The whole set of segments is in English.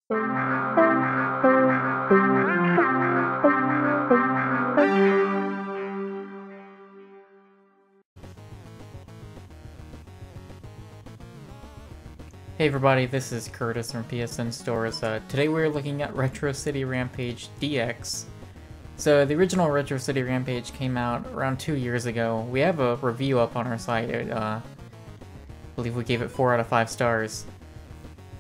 Hey everybody, this is Curtis from PSN Stores. Today we're looking at Retro City Rampage DX. So the original Retro City Rampage came out around 2 years ago. We have a review up on our site. I believe we gave it 4 out of 5 stars.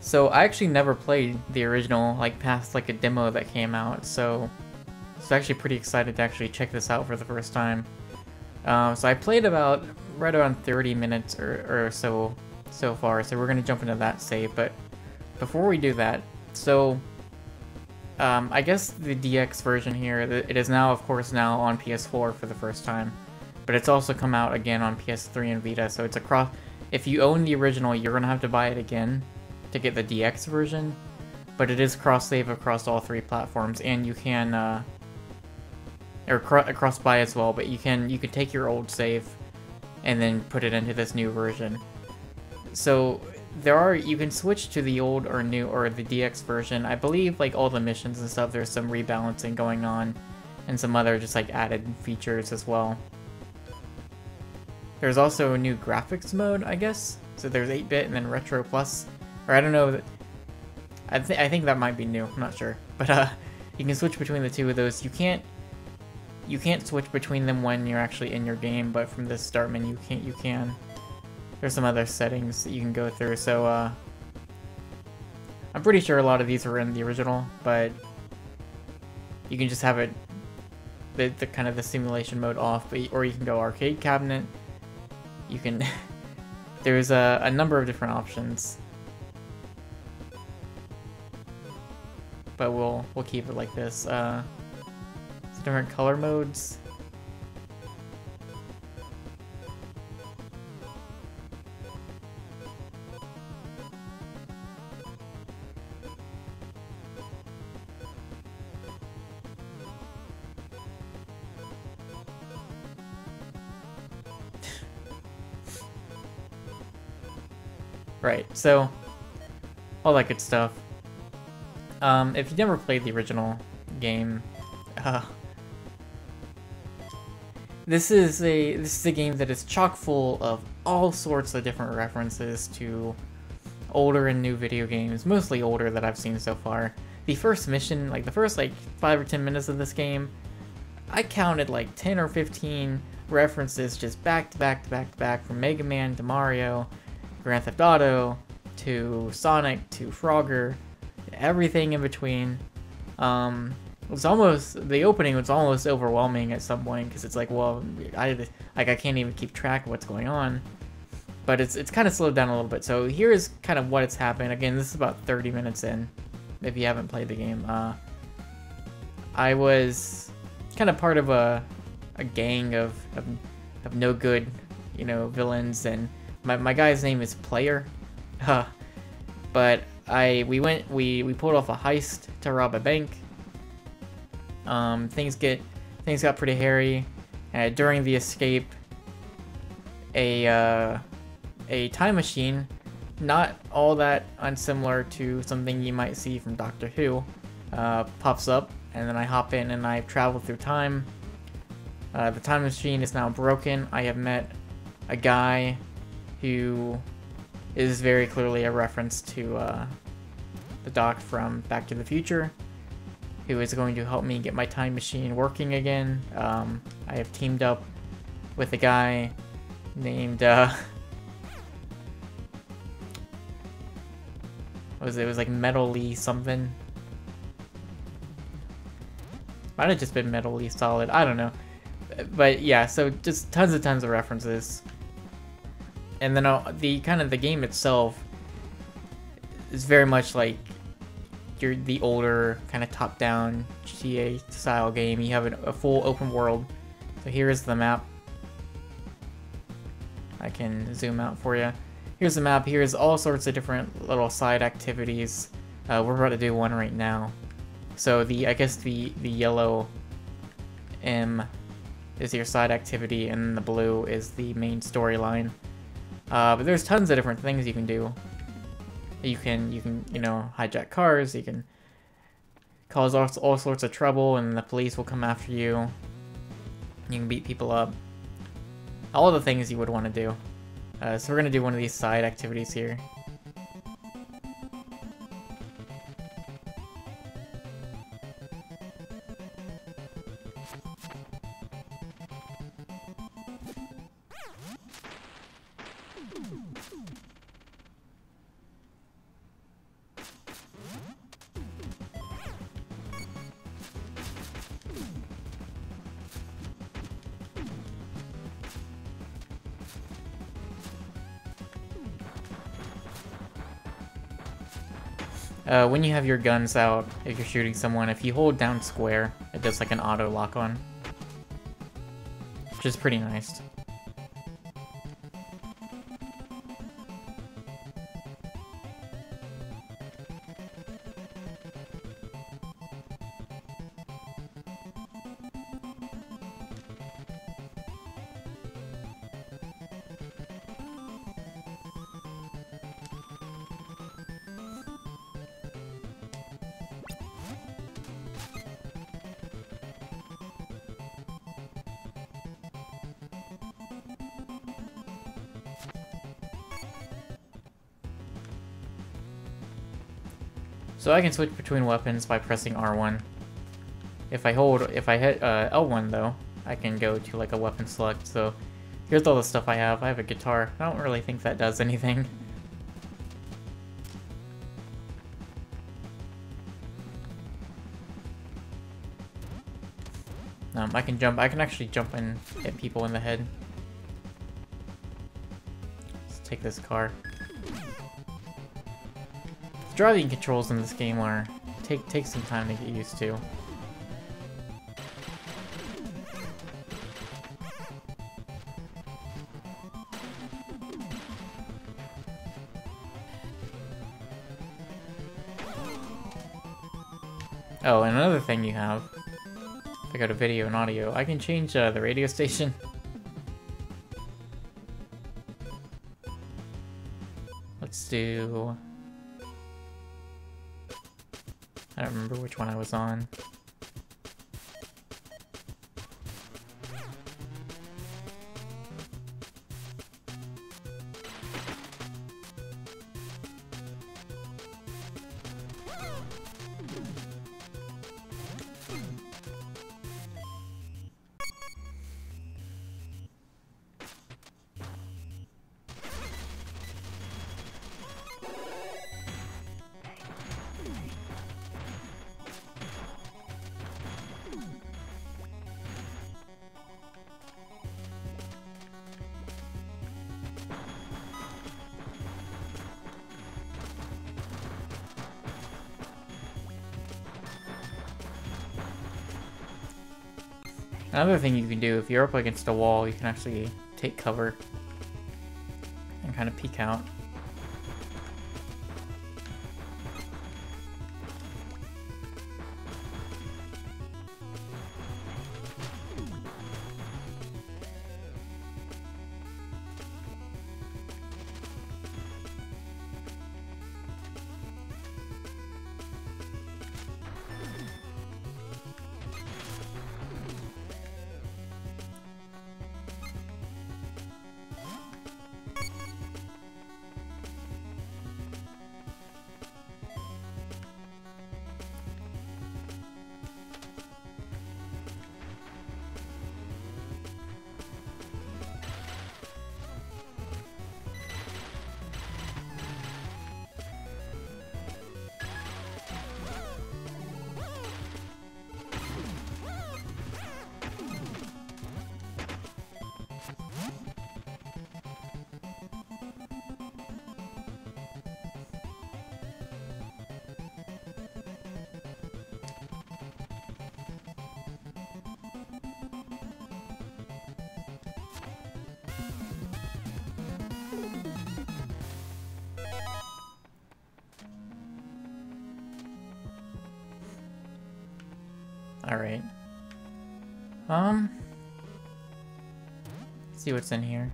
So I actually never played the original, past a demo that came out, so I was actually pretty excited to actually check this out for the first time. So I played right around 30 minutes or so far, so we're going to jump into that save. But before we do that, so I guess the DX version here, it is now, of course, now on PS4 for the first time, but it's also come out again on PS3 and Vita, so it's across. If you own the original, you're going to have to buy it again to get the DX version, but it is cross-save across all 3 platforms, and you can, or cross-buy as well, but you can take your old save and then put it into this new version. So you can switch to the old or new or the DX version. I believe all the missions and stuff, there's some rebalancing going on and some other just added features as well. There's also a new graphics mode, I guess. So there's 8-bit and then Retro Plus, or I don't know. I think that might be new. I'm not sure, but you can switch between the 2 of those. You can't switch between them when you're actually in your game, but from the start menu you can. There's some other settings that you can go through, so I'm pretty sure a lot of these were in the original, but you can just have it, the kind of the simulation mode off, or you can go arcade cabinet. You can, there's a number of different options, but we'll keep it like this. Different color modes. Right, so all that good stuff. If you never played the original game, this is a game that is chock full of all sorts of different references to older and new video games, mostly older that I've seen so far. The first mission, the first 5 or 10 minutes of this game, I counted 10 or 15 references just back to back to back to back, from Mega Man to Mario, Grand Theft Auto to Sonic to Frogger, everything in between. The opening was almost overwhelming at some point, because it's well, I can't even keep track of what's going on. But it's kind of slowed down a little bit. So here's kind of what it's happened. Again, this is about 30 minutes in, if you haven't played the game. I was kind of part of a gang of no good, villains, and my guy's name is Player. But we pulled off a heist to rob a bank. Things got pretty hairy. During the escape, a time machine, not all that unsimilar to something you might see from Doctor Who, pops up, and then I hop in and I travel through time. The time machine is now broken. I have met a guy who is very clearly a reference to the Doc from Back to the Future, who is going to help me get my time machine working again. I have teamed up with a guy named, it was Metal Lee something. Might have just been Metal Lee Solid, I don't know. But yeah, so just tons of references. And then the game itself is very much the older kind of top-down GTA style game. You have a full open world. So here is the map. I can zoom out for you. Here's the map. Here's all sorts of different little side activities. We're about to do one right now. So I guess the yellow M is your side activity, and the blue is the main storyline. But there's tons of different things you can do You can you know, hijack cars. You can cause all sorts of trouble, and the police will come after you. You can beat people up. All the things you would want to do. So we're gonna do one of these side activities here. When you have your guns out, if you're shooting someone, if you hold down square, it does like an auto lock-on. Which is pretty nice. So I can switch between weapons by pressing R1. If I hit L1 though, I can go to like a weapon select. So here's all the stuff I have. I have a guitar. I don't really think that does anything. I can jump. I can actually jump and hit people in the head. Let's take this car. Driving controls in this game are take some time to get used to. Oh, and another thing you have, if I go to video and audio, I can change the radio station. Let's do... I don't remember which one I was on. Another thing you can do, if you're up against a wall, you can actually take cover and kind of peek out. Alright. Let's see what's in here.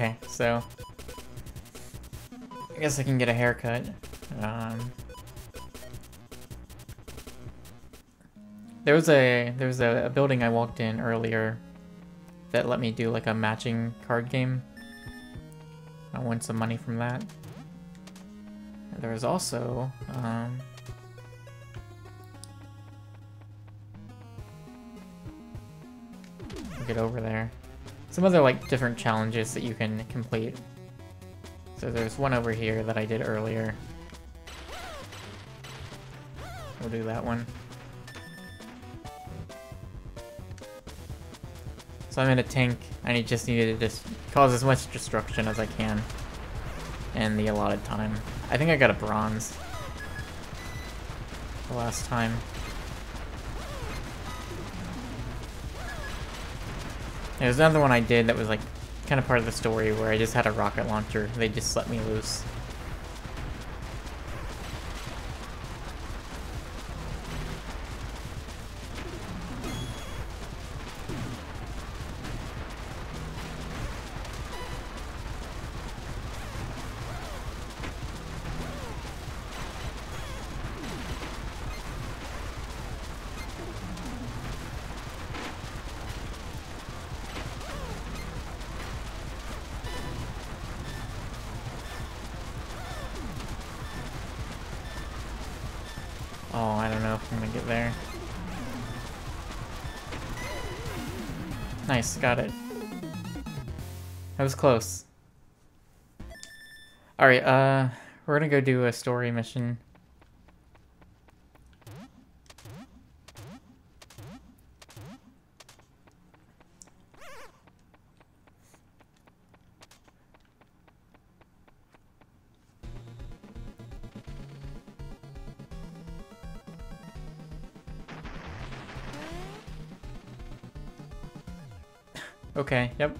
Okay, so I guess I can get a haircut. There was a building I walked in earlier that let me do like a matching card game. I won some money from that. And there was also get over there. Some other like different challenges that you can complete. So there's one over here that I did earlier. We'll do that one. So I'm in a tank, and I just needed to just cause as much destruction as I can in the allotted time. I think I got a bronze the last time. There's another one I did that was like kind of part of the story where I just had a rocket launcher. They just let me loose. Oh, I don't know if I'm gonna get there. Nice, got it. That was close. Alright, we're gonna go do a story mission. Okay, yep.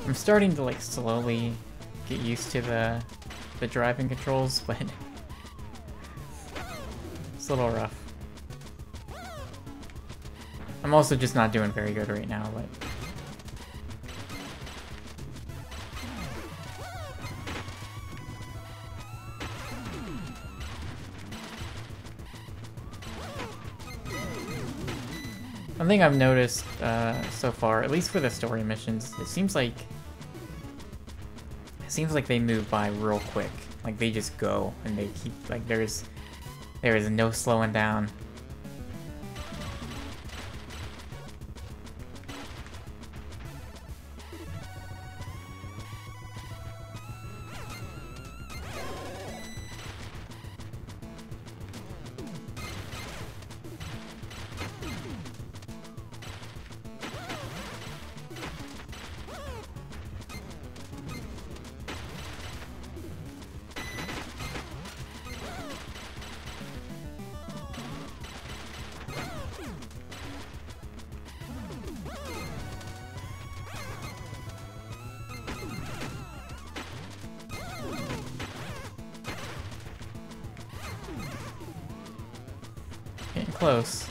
I'm starting to like slowly get used to the driving controls, but it's a little rough. I'm also just not doing very good right now, but one thing I've noticed so far, at least for the story missions, it seems like they move by real quick. Like they just go and they keep like there is no slowing down. Getting close.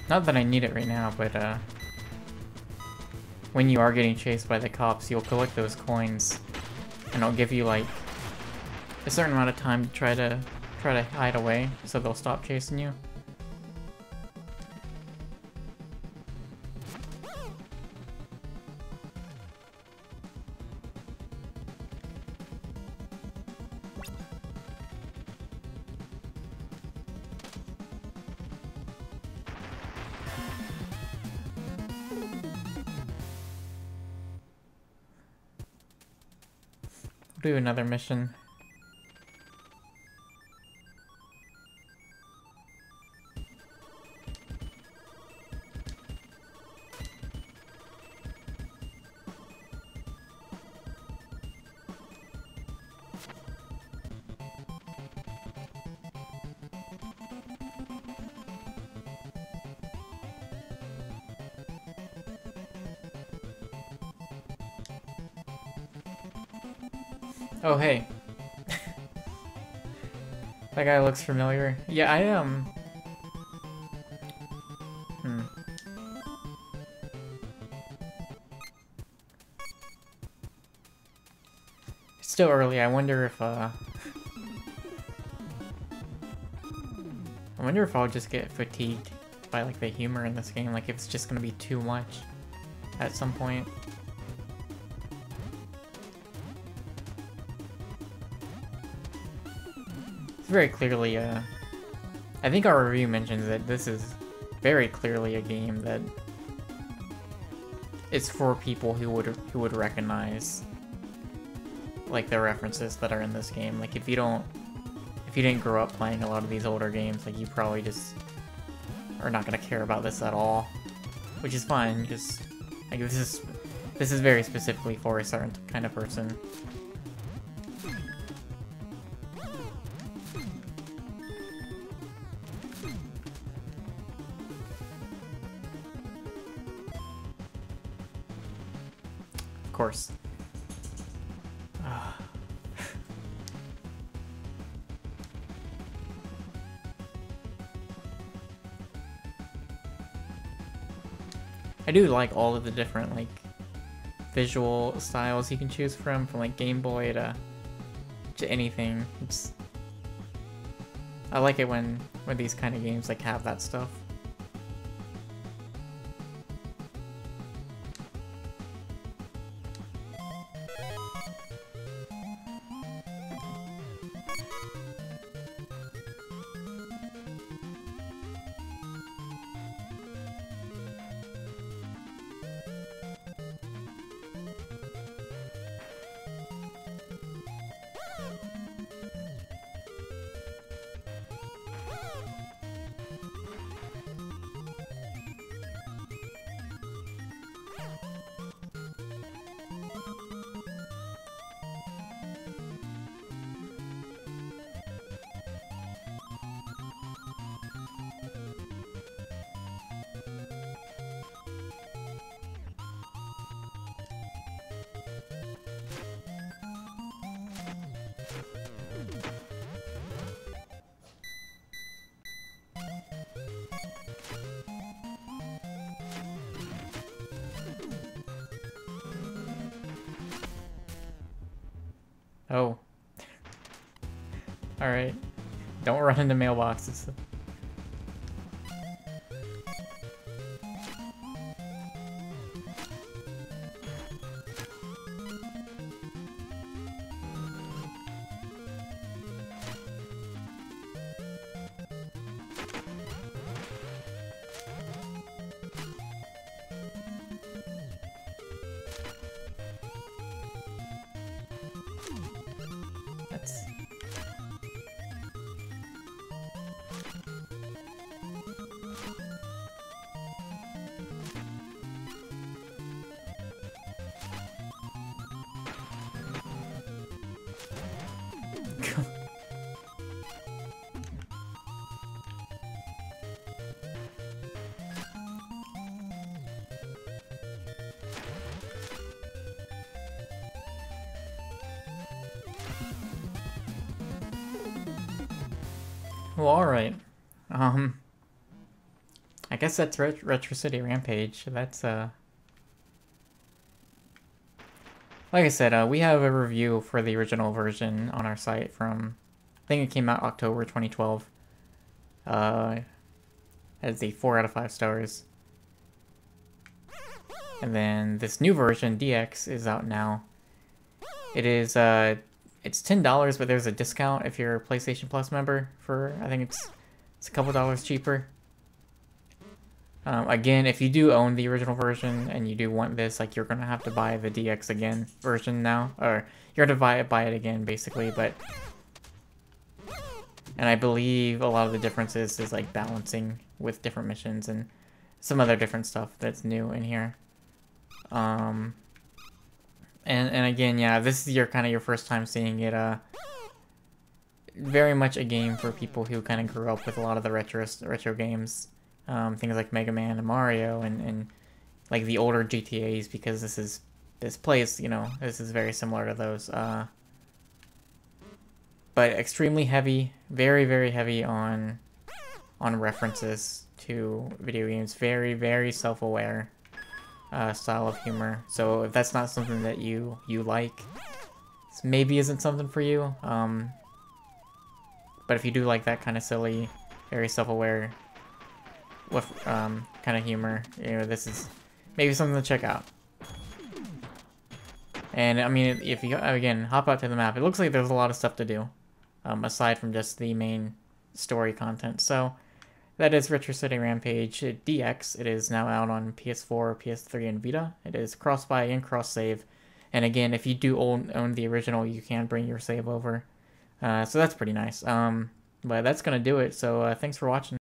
Not that I need it right now, but when you are getting chased by the cops, you'll collect those coins, and it'll give you like a certain amount of time to try to hide away, so they'll stop chasing you. Do another mission. Oh, hey. That guy looks familiar. Yeah, It's still early. I wonder if, I wonder if I'll just get fatigued by, like, the humor in this game. Like, if it's just gonna be too much at some point. Very clearly, I think our review mentions that this is very clearly a game that is for people who would recognize like the references that are in this game. Like if you didn't grow up playing a lot of these older games, like you probably just are not gonna care about this at all, which is fine. Just like this is very specifically for a certain kind of person. Of course. I do like all of the different like visual styles you can choose from like Game Boy to anything. I like it when these kind of games like have that stuff. Oh. Alright. Don't run into mailboxes. Well, alright. I guess that's Retro City Rampage. That's, like I said, we have a review for the original version on our site from, I think it came out October 2012. Has a 4 out of 5 stars. And then this new version, DX, is out now. It is, it's $10, but there's a discount if you're a PlayStation Plus member for, I think it's a couple dollars cheaper. Again, if you do own the original version and you do want this, like, you're gonna have to buy the DX again version now, or you're gonna buy it again, basically, but... And I believe a lot of the differences is, like, balancing with different missions and some other different stuff that's new in here. And again, yeah, this is your first time seeing it, very much a game for people who kind of grew up with a lot of the retro games. Things like Mega Man and Mario and like the older GTAs, because this plays, you know, this is very similar to those. But extremely heavy, very, very heavy on references to video games. Very, very self-aware style of humor. So if that's not something that you like, this maybe isn't something for you. But if you do like that kind of silly, very self-aware with kind of humor, you know, this is maybe something to check out. And I mean, if you again hop out to the map, it looks like there's a lot of stuff to do, aside from just the main story content. So that is Retro City Rampage DX. It is now out on PS4, PS3, and Vita. It is cross-buy and cross-save. And again, if you do own the original, you can bring your save over. So that's pretty nice. But that's gonna do it. So thanks for watching.